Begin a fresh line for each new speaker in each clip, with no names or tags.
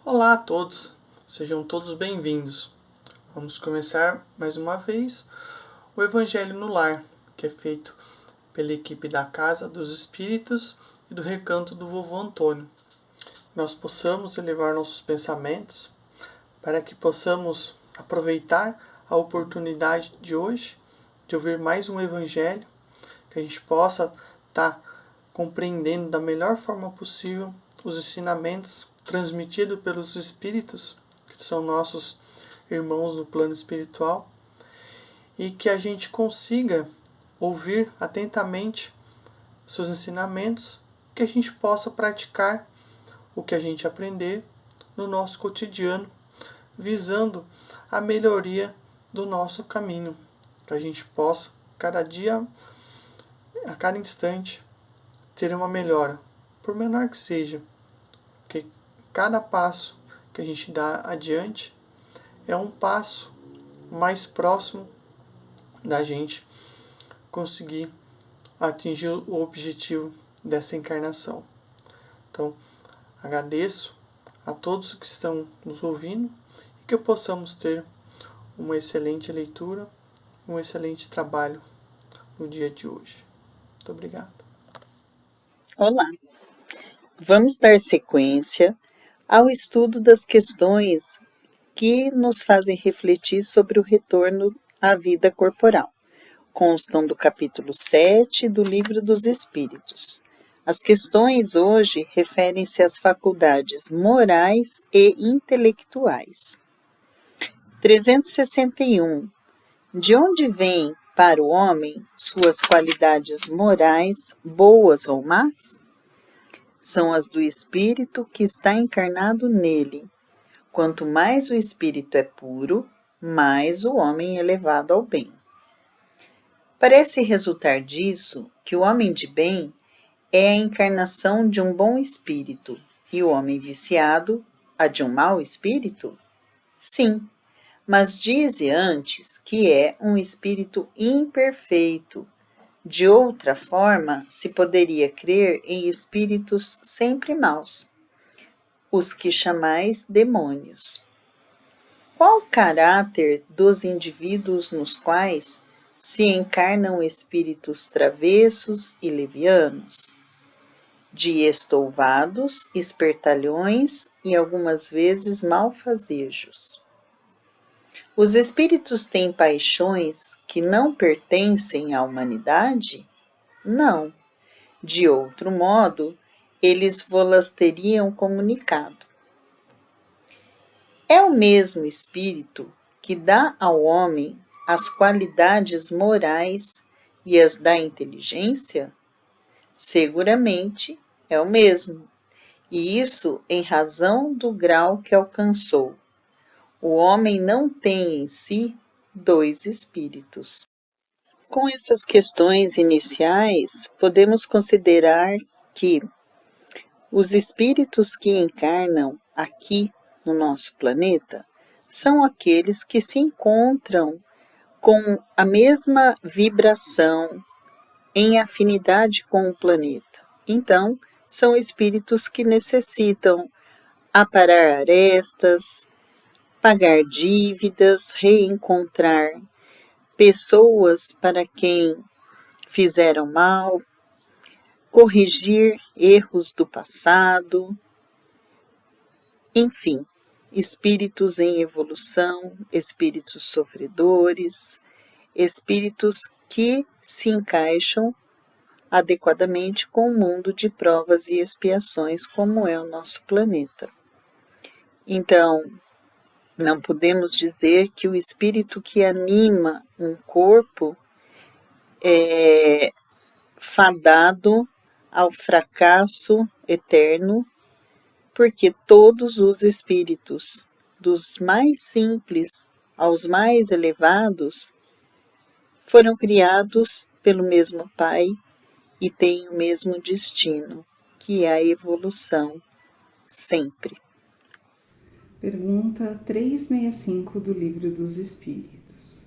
Olá a todos, sejam todos bem-vindos. Vamos começar mais uma vez o Evangelho no Lar, que é feito pela equipe da Casa dos Espíritos e do Recanto do Vovô Antônio. Nós possamos elevar nossos pensamentos para que possamos aproveitar a oportunidade de hoje de ouvir mais um Evangelho, que a gente possa estar compreendendo da melhor forma possível os ensinamentos transmitidos pelos Espíritos, que são nossos irmãos no plano espiritual, e que a gente consiga ouvir atentamente seus ensinamentos, que a gente possa praticar o que a gente aprender no nosso cotidiano, visando a melhoria do nosso caminho, que a gente possa, cada dia, a cada instante, ter uma melhora, por menor que seja, porque cada passo que a gente dá adiante é um passo mais próximo da gente conseguir atingir o objetivo dessa encarnação. Então, agradeço a todos que estão nos ouvindo e que possamos ter uma excelente leitura, um excelente trabalho no dia de hoje. Muito obrigado.
Olá, vamos dar sequência ao estudo das questões que nos fazem refletir sobre o retorno à vida corporal. Constam do capítulo 7 do Livro dos Espíritos. As questões hoje referem-se às faculdades morais e intelectuais. 361. De onde vêm para o homem suas qualidades morais, boas ou más? São as do espírito que está encarnado nele. Quanto mais o espírito é puro, mais o homem é levado ao bem. Parece resultar disso que o homem de bem é a encarnação de um bom espírito e o homem viciado a de um mau espírito? Sim, mas dize antes que é um espírito imperfeito. De outra forma, se poderia crer em espíritos sempre maus, os que chamais demônios. Qual o caráter dos indivíduos nos quais se encarnam espíritos travessos e levianos? De estouvados, espertalhões e algumas vezes malfazejos. Os espíritos têm paixões que não pertencem à humanidade? Não. De outro modo, eles vô-las teriam comunicado. É o mesmo espírito que dá ao homem as qualidades morais e as da inteligência? Seguramente é o mesmo, e isso em razão do grau que alcançou. O homem não tem em si dois espíritos. Com essas questões iniciais, podemos considerar que os espíritos que encarnam aqui no nosso planeta são aqueles que se encontram com a mesma vibração em afinidade com o planeta. Então, são espíritos que necessitam aparar arestas, pagar dívidas, reencontrar pessoas para quem fizeram mal, corrigir erros do passado, enfim, espíritos em evolução, espíritos sofredores, espíritos que se encaixam adequadamente com o mundo de provas e expiações como é o nosso planeta. Então, não podemos dizer que o espírito que anima um corpo é fadado ao fracasso eterno, porque todos os espíritos, dos mais simples aos mais elevados, foram criados pelo mesmo Pai e têm o mesmo destino, que é a evolução, sempre.
Pergunta 365 do Livro dos Espíritos.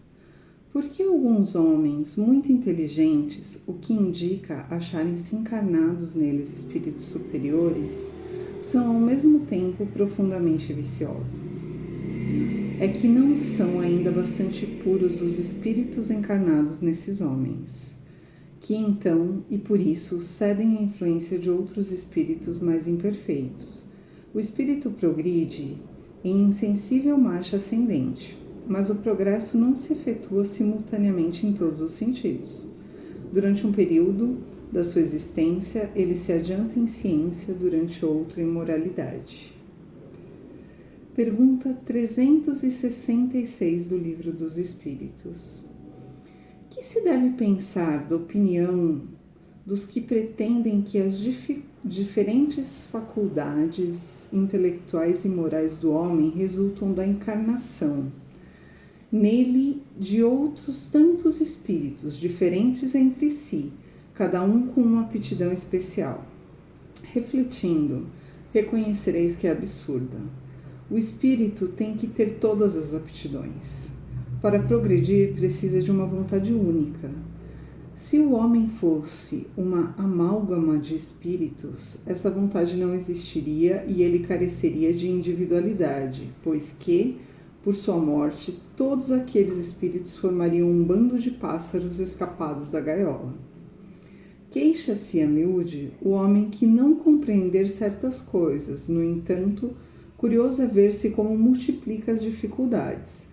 Por que alguns homens muito inteligentes, o que indica acharem-se encarnados neles espíritos superiores, são ao mesmo tempo profundamente viciosos. É que não são ainda bastante puros os espíritos encarnados nesses homens, que então, e por isso, cedem à influência de outros espíritos mais imperfeitos. O espírito progride em insensível marcha ascendente, mas o progresso não se efetua simultaneamente em todos os sentidos. Durante um período da sua existência, ele se adianta em ciência, durante outro em moralidade. Pergunta 366 do Livro dos Espíritos. Que se deve pensar da opinião dos que pretendem que as diferentes faculdades intelectuais e morais do homem resultam da encarnação nele de outros tantos espíritos, diferentes entre si, cada um com uma aptidão especial? Refletindo, reconhecereis que é absurda. O espírito tem que ter todas as aptidões. Para progredir, precisa de uma vontade única. Se o homem fosse uma amálgama de espíritos, essa vontade não existiria e ele careceria de individualidade, pois que, por sua morte, todos aqueles espíritos formariam um bando de pássaros escapados da gaiola. Queixa-se a miúde o homem que não compreender certas coisas, no entanto, curioso é ver-se como multiplica as dificuldades,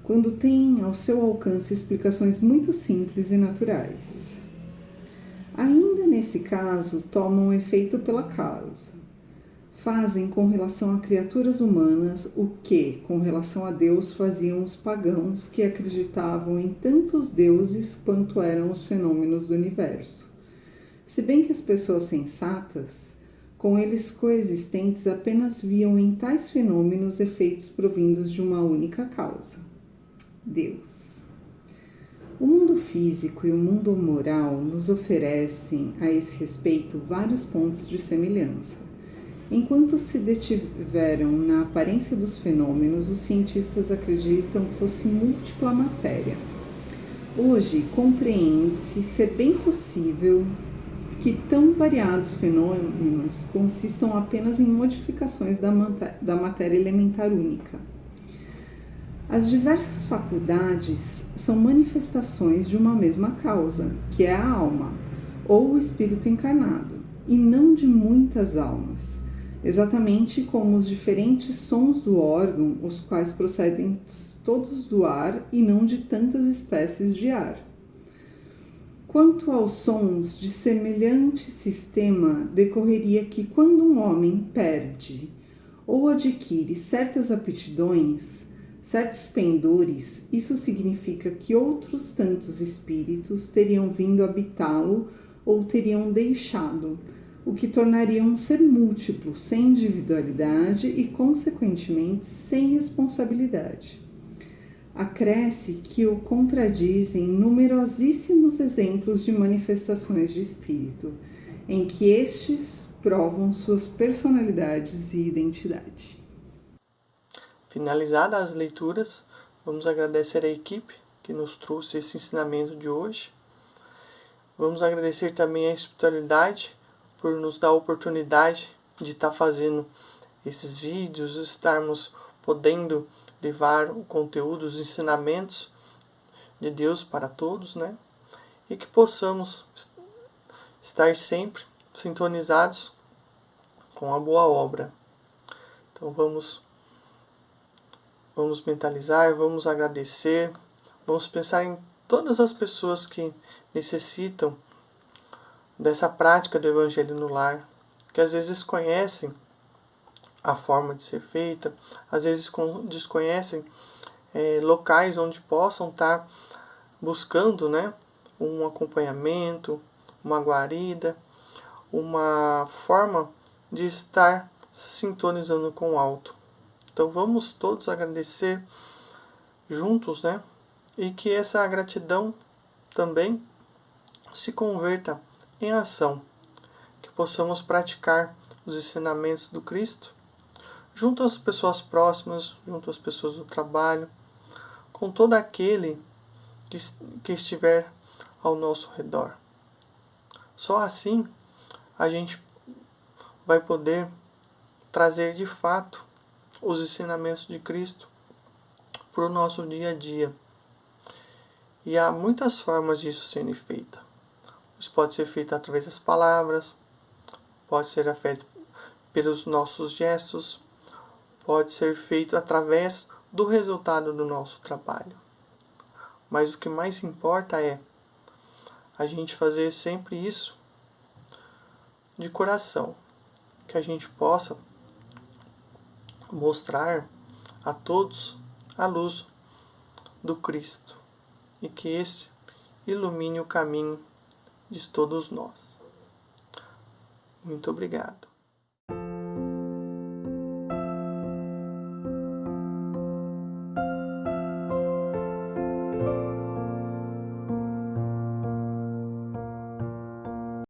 quando tem ao seu alcance explicações muito simples e naturais. Ainda nesse caso, tomam efeito pela causa. Fazem com relação a criaturas humanas o que, com relação a Deus, faziam os pagãos que acreditavam em tantos deuses quanto eram os fenômenos do universo. Se bem que as pessoas sensatas, com eles coexistentes, apenas viam em tais fenômenos efeitos provindos de uma única causa: Deus. O mundo físico e o mundo moral nos oferecem, a esse respeito, vários pontos de semelhança. Enquanto se detiveram na aparência dos fenômenos, os cientistas acreditam fosse múltipla matéria. Hoje, compreende-se ser bem possível que tão variados fenômenos consistam apenas em modificações da matéria elementar única. As diversas faculdades são manifestações de uma mesma causa, que é a alma, ou o espírito encarnado, e não de muitas almas, exatamente como os diferentes sons do órgão, os quais procedem todos do ar e não de tantas espécies de ar. Quanto aos sons de semelhante sistema, decorreria que quando um homem perde ou adquire certas aptidões, certos pendores, isso significa que outros tantos espíritos teriam vindo habitá-lo ou teriam deixado, o que tornaria um ser múltiplo, sem individualidade e, consequentemente, sem responsabilidade. Acresce que o contradizem numerosíssimos exemplos de manifestações de espírito, em que estes provam suas personalidades e identidade.
Finalizadas as leituras, vamos agradecer a equipe que nos trouxe esse ensinamento de hoje. Vamos agradecer também a espiritualidade por nos dar a oportunidade de estar fazendo esses vídeos, estarmos podendo levar o conteúdo, os ensinamentos de Deus para todos, né? E que possamos estar sempre sintonizados com a boa obra. Então vamos mentalizar, vamos agradecer, vamos pensar em todas as pessoas que necessitam dessa prática do Evangelho no lar, que às vezes conhecem a forma de ser feita, às vezes desconhecem locais onde possam estar buscando, né, um acompanhamento, uma guarida, uma forma de estar sintonizando com o alto. Então vamos todos agradecer juntos, né? E que essa gratidão também se converta em ação. Que possamos praticar os ensinamentos do Cristo junto às pessoas próximas, junto às pessoas do trabalho, com todo aquele que estiver ao nosso redor. Só assim a gente vai poder trazer de fato os ensinamentos de Cristo para o nosso dia a dia. E há muitas formas disso serem feito. Isso pode ser feito através das palavras, pode ser feito pelos nossos gestos, pode ser feito através do resultado do nosso trabalho. Mas o que mais importa é a gente fazer sempre isso de coração, que a gente possa mostrar a todos a luz do Cristo e que esse ilumine o caminho de todos nós. Muito obrigado.